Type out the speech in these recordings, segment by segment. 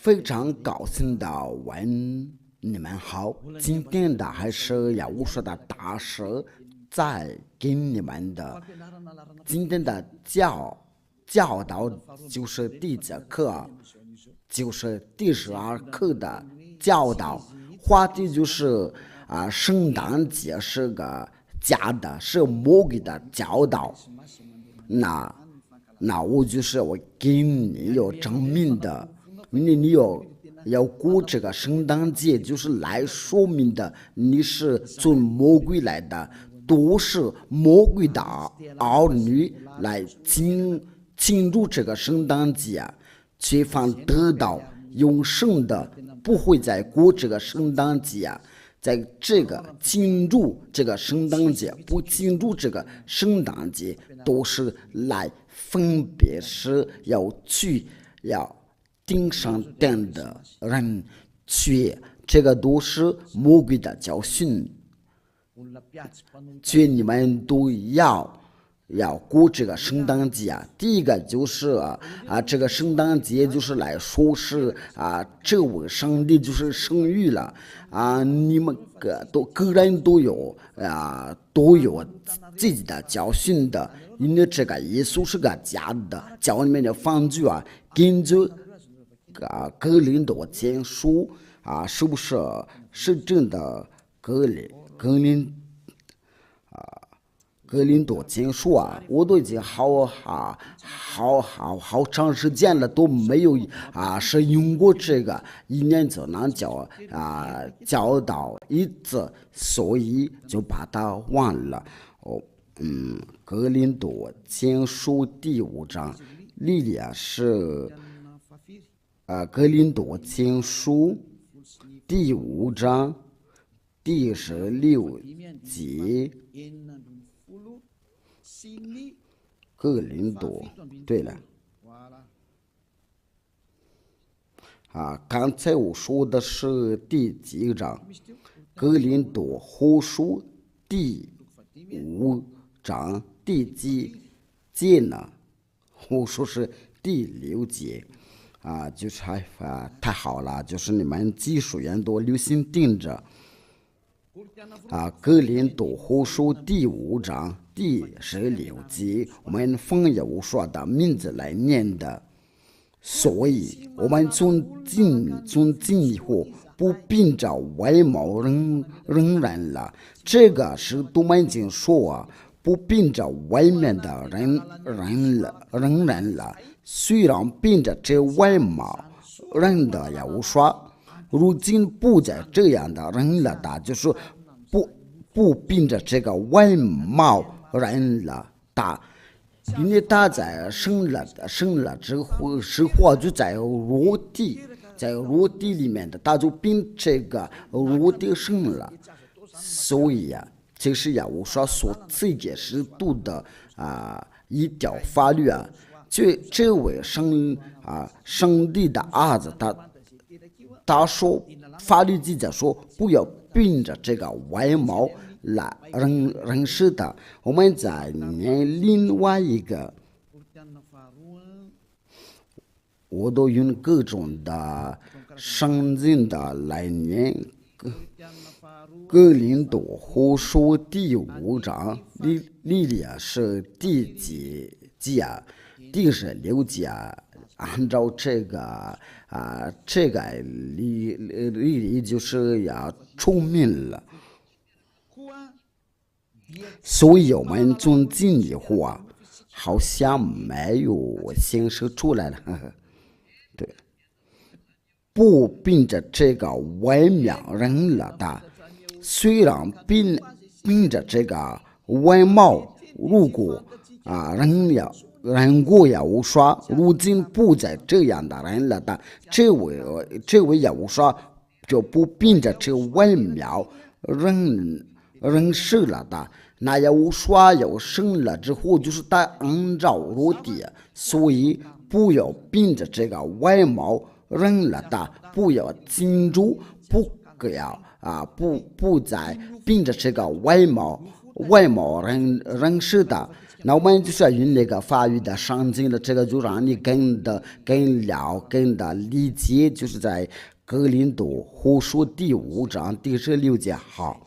非常高兴的问你们好，今天的还是要我说的大师在给你们的今天的教导就是第几课，就是第12课的教导，话题就是圣诞节是个假的，是魔鬼的教导。那我就是我给你有证明的，你要过这个圣诞节，就是来说明的你是从魔鬼来的，都是魔鬼的儿女来庆祝这个圣诞节，却反得到永生的，不会再过这个圣诞节。在这个庆祝这个圣诞节，不庆祝这个圣诞节，都是来分别是要顶上殿的人去，这个都是魔鬼的教训，去你们都要过这个圣诞节。第一个就是这个圣诞节就是来说是这位上帝就是生育了你们个人都有自己的教训的，因为这个耶稣是个假的，教里面的方句根据哥林多前书是不是真的哥林多前书我都已经好长时间了都没有是用过这个一年就能教导一次，所以就把它忘了。哥林多前书第5章，莉莉亚是哥林多前书第5章第16节。哥林多，对了，刚才我说的是第几章？哥林多后书第5章第几节呢？我说是第6节就是太好了，就是你们技术员多留心盯着哥林多后书第5章第16节，我们奉耶和华的名字来念的。所以我们从今以后不凭着外貌认人了，这个是杜曼经说不凭着外面的认人了。虽然凭着这外貌认的耶和华，如今不再这样的人了的，就是不凭着这个外貌人了的，因为他在生了之后，实话就在肉体里面的，他就凭这个肉体生了，所以这是耶和华所赐给使徒的一条法律这位上帝的儿子，他说法律记载说不要凭着这个外貌来认识的。我们再念另外一个，我都用各种的圣经的来念哥林多后书第5章，莉莉亚是第几节第16节按照这个莉莉就是要出名了，所以我们从今以后好像没有显示出来了。对，不凭着这个外貌认了的，虽然凭着这个外貌，如果人过耶和华，如今不再这样的人了的，这位耶和华就不凭着这外貌认识了的。那耶和华要生了之后，就是他按照肉体，所以不要凭着这个外貌认了的，不要记住，不再凭着这个外貌认识的。那我们就是用那个法语的圣经的这个，就让你更的理解，就是在哥林多后书第5章第16节好。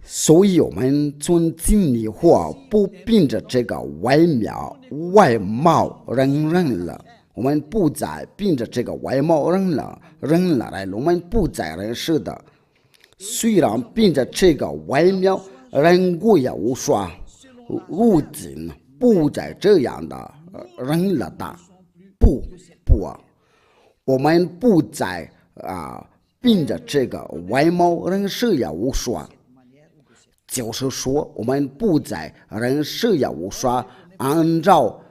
所以我们尊敬你或不凭着这个外貌认人了，我们不再凭着这个外貌认了来，我们不再认识的。虽然凭着这个外貌人过也无说，如今不再这样的人了的，不，我们不再凭着这个外貌人事也无说。就是说，我们不再人事也无说，按照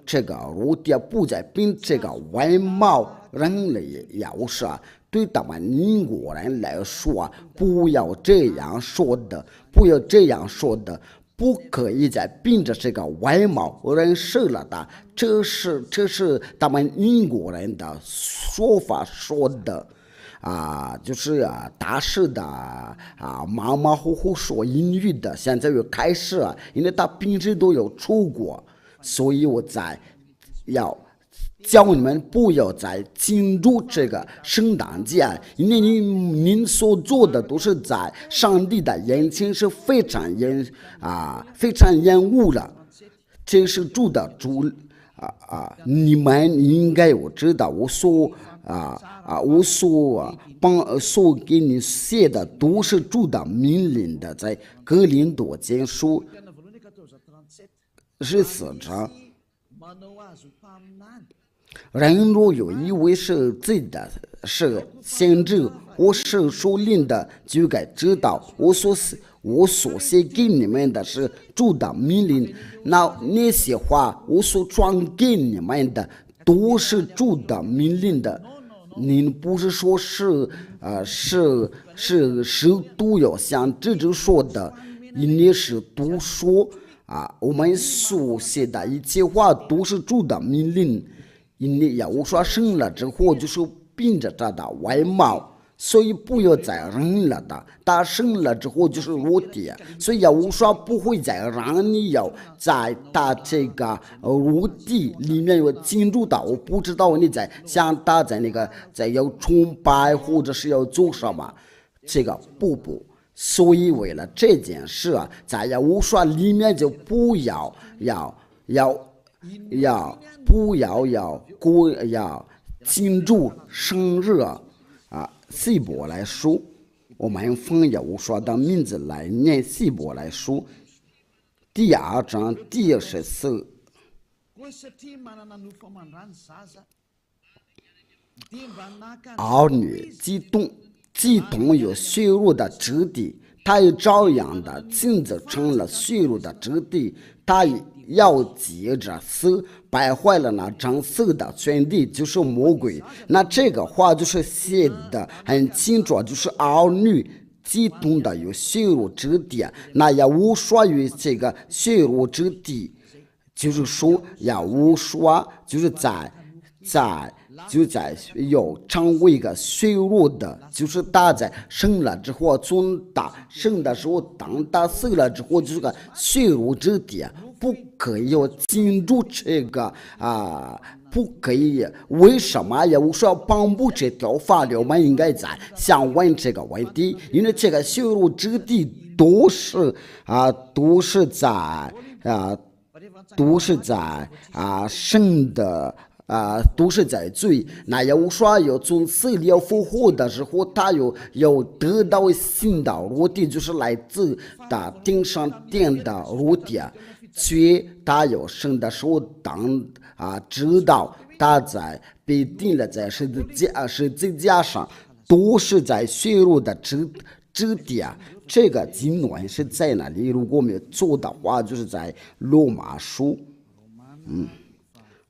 这个如地，不再凭这个外貌人类也无说。对他们英国人来说，不要这样说的，不可以再凭着这个外貌人事了的。这是他们英国人的说法说的。就是大事的马马虎虎说英语的，现在又开始因为他平时都有出国，所以我要叫你们不要再庆祝这个圣诞节，因为您所做的都是在上帝的眼前是非常厌恶了，这是主的主你们应该有知道，我所给你写的都是主的命令的，在哥林多前书14章。人若有一位是自己的是先知或是属灵的，就该知道我所写给你们的是主的命令。那些话我所传给你们的都是主的命令的。您不是说是都要像这就说的，你是都说我们所写的一切话都是主的命令。你要说生了之后就是凭着他的外貌，所以不要再认了的。他生了之后就是裸体，所以要说不会再让你要在他这个裸体里面有进入到，我不知道你在想他在那个在要崇拜或者是要做什么，这个不。所以为了这件事在要说里面就不要庆祝生日希伯来书，我们奉耶和华的名字来念希伯来书第2章第14。儿女既同有血肉的肢体，他也照样的亲自成了血肉的肢体，他要接着死，败坏了那掌死的权力，就是魔鬼。那这个话就是写的很清楚，就是儿女既同的有血肉之体，那也无说于这个血肉之体，就是说也无说就是在有成为一个血肉的，就是他在生了之后，从他生的时候当他死了之后，就是个血肉之体，不可以要进入这个不可以。为什么也无说颁布这条法律？我们应该在想问这个问题，因为这个血肉之体都是在生的。都是在罪。那要说要从死里复活的时候，他有得到新的肉体，就是来自他顶上殿的肉体，却他要生的时候知道他在被钉了在十字架上，都是在血肉的肢体这个经文是在哪里？如果没有做的话，就是在罗马书。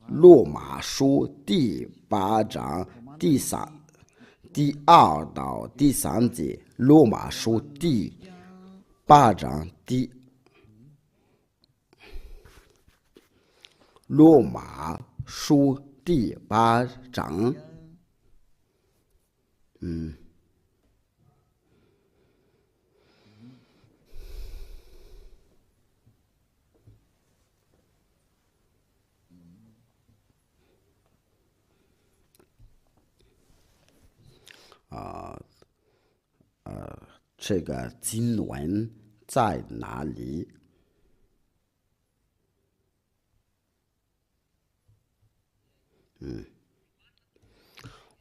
罗马书第8章第2到第3节。罗马书第8章罗马书第8章这个经文在哪里？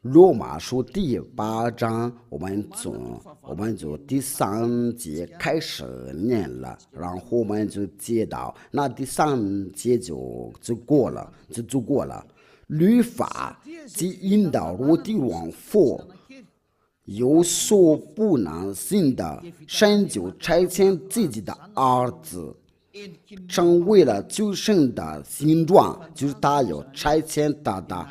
罗马书第8章，我们从第3节开始念了，然后我们就接到那第3节就过了。律法即引导我的往复，有所不能行的，神就差遣自己的儿子，成为了救生的形状，就是他有差遣他的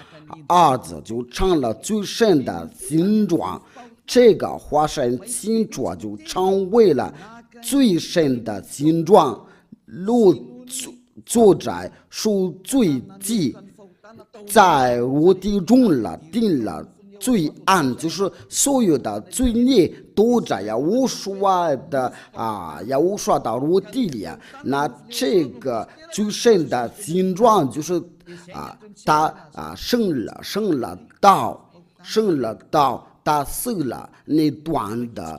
儿子就成了最深的形状，这个化身形状就成为了最深的形状。路作在赎罪记，在我的中了定了罪案，就是所有的罪孽都在呀无数的我地里啊。那这个最深的形状就是他生了道，他死了那段的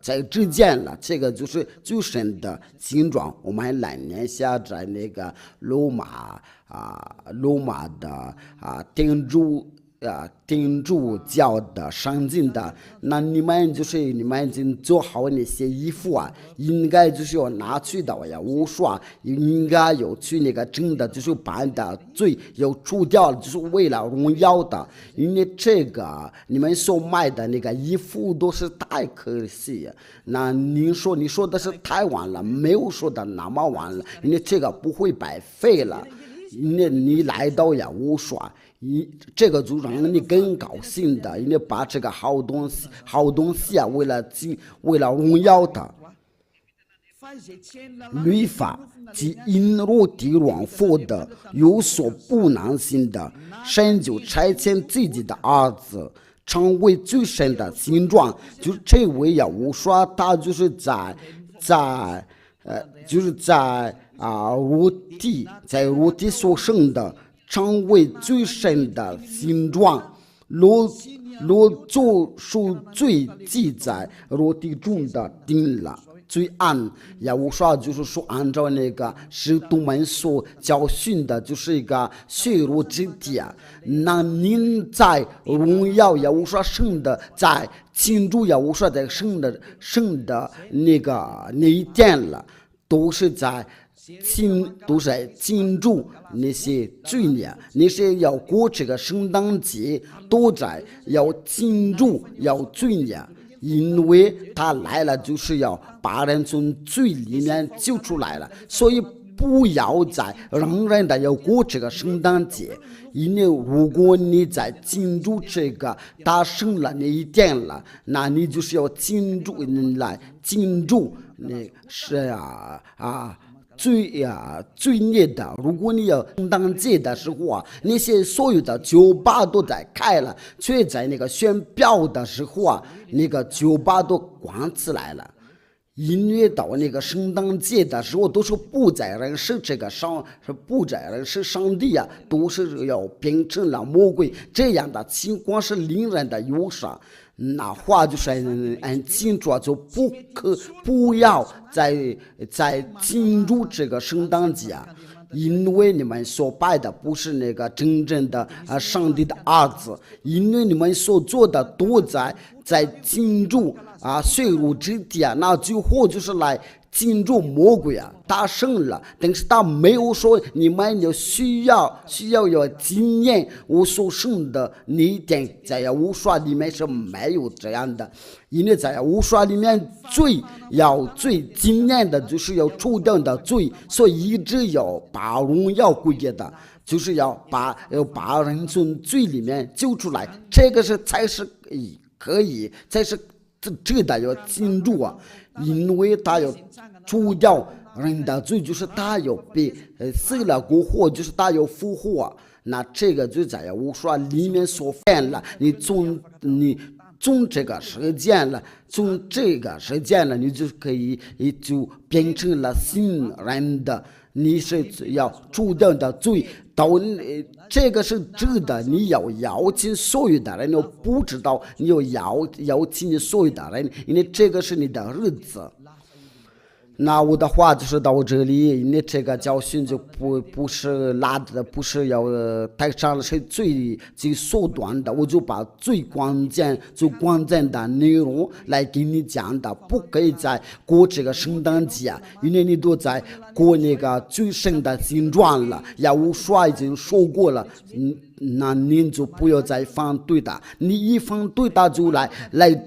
在之间了，这个就是最深的形状。我们还来念下在那个罗马的天主教的圣经的，那你们已经做好那些衣服啊，应该就是要拿去的呀，无数应该有去那个真的就是把的罪要除掉了，就是为了荣耀的。因为这个你们所买的那个衣服都是太可惜，那你说的是太晚了，没有说的那么晚了，因为这个不会白费了。你来到呀无数，这个就让你更高兴的，因为把这个好东西啊，为了荣耀的。律法即因我的往复的，有所不能行的，神就差遣自己的儿子，成为最深的形状。就是这位呀无数，他就是在肉体所生的，成为最深的形状。罗做赎罪记在肉体中的定了罪案，也无说就是说按照那个使徒们所教训的，就是一个血肉之体啊。那您在荣耀也无说圣的，在庆祝也无说在圣的那一天了，都是在庆祝那些罪孽，那些要过这个圣诞节，都在要庆祝要罪孽。因为他来了，就是要把人从罪里面救出来了，所以不要再让人的要过这个圣诞节。因为如果你在庆祝这个大圣了那一天了，那你就是要庆祝那是罪孽的。如果你要圣诞节的时候啊，那些所有的酒吧都在开了，却在那个宣表的时候啊，那个酒吧都关起来了。因为到那个圣诞节的时候，都是不再认识上帝啊，都是要变成了魔鬼。这样的情况是令人的忧伤。那话就是很清楚，就不要再庆祝这个圣诞节啊，因为你们所拜的不是那个真正的上帝的儿子，因为你们所做的都在庆祝血肉之体啊，那最后就是来庆祝魔鬼啊，他胜了，但是他没有说你们有需要经验我所胜的那一点，在无数里面是没有这样的。因为在无数里面最经验的就是要除掉的罪，所以一直要把荣耀归给的，就是要把人从罪里面救出来，这个才是可以，才是这的要庆祝啊。因为他要除掉人的罪，就是他要被死了过后，就是他要复活啊。那这个就在无数里面所犯了，你从这个时间了，你就可以就变成了新人的。你是要主动的罪，这个是真的，你要邀请所有的人，你不知道你要邀请你所有的人，因为这个是你的日子。那我的话就是到这里，你这个教训就不是拉的，不是要带上是最缩短的，我就把最关键的内容来给你讲的，不可以在过这个圣诞节，因为你都在过那个最深的形状了，也无说已经说过了，那您就不要再反对的，你一反对他就来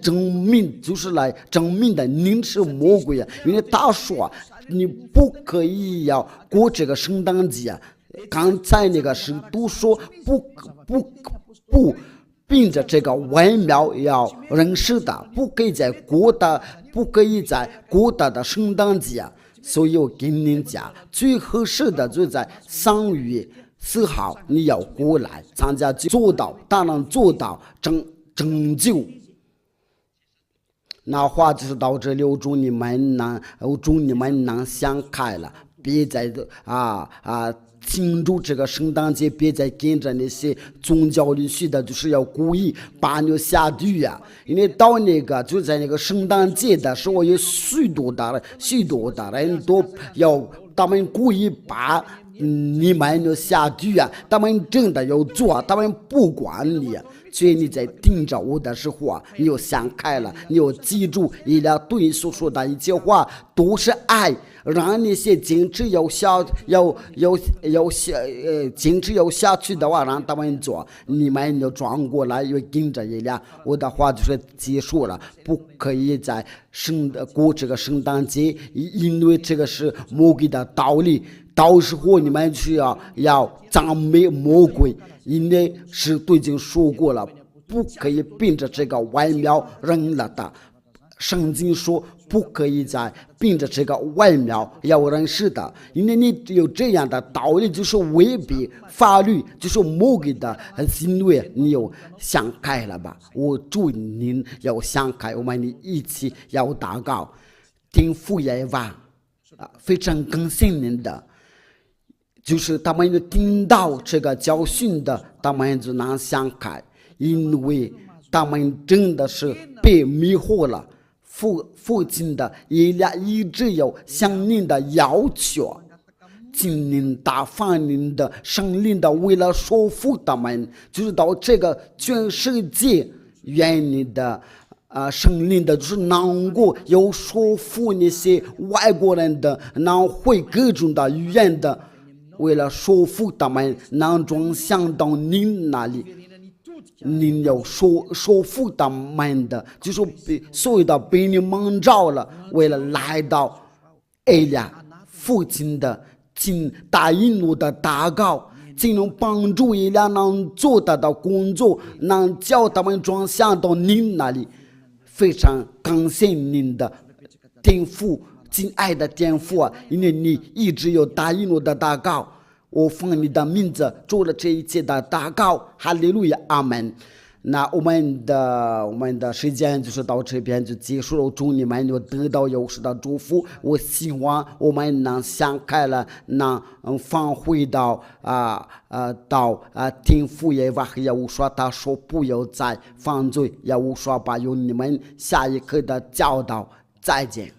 证明，就是来证明的您是魔鬼啊，因为他说你不可以要过这个圣诞节，刚才那个是都说不凭着这个外貌要认识的，不可以在过的圣诞节，所以我跟您讲，最合适的就在3月4号你要过来参加，当然做到拯救。那话就是到这里，我祝你们能想开了，别再庆祝这个圣诞节，别再跟着那些宗教里去的，就是要故意把你下地狱啊！因为到就在那个圣诞节的时候，有许多的人都要，他们故意把你们要下地狱啊！他们真的要做，他们不管你。所以你在听着我的时候，你要想开了，你要记住，一两对你所说的一切话都是爱，让那些坚持要下去的话，让他们做，你们要转过来，又跟着一辆。我的话就是结束了，不可以在过这个圣诞节，因为这个是魔鬼的道理。到时候你们需要赞美魔鬼，因为是都已经说过了，不可以凭着这个外貌认了的。圣经说不可以再凭着这个外貌要认识的，因为你有这样的道理，就是违背法律，就是魔鬼的行为，你有想开了吧？我祝您要想开，我们一起要祷告。听父耶娃非常感谢您的。就是他们听到这个教训的，他们就能想开，因为他们真的是被迷惑了。父亲的一直有向您的要求，请您大方您的圣灵的，为了说服他们，就是到这个全世界愿你的圣灵的，就是能够有说服那些外国人的，能会各种的语言的。为了说服他们能转向到您那里，您要说服他们的，就是所有的被你蒙召了，为了来到父亲的，请答应我的祷告，请能帮助能做得到工作，能叫他们转向到您那里。非常感谢您的天父。亲爱的天父啊，因为你一直有答应我的祷告，我奉你的名字做了这一切的祷告，哈利路亚，阿门。那我们的时间就是到这边就结束了，祝你们有得到有时的祝福。我希望我们能想开了，能返回到听父耶和华也无说，他说不要再犯罪，也无说把有你们下一刻的教导。再见。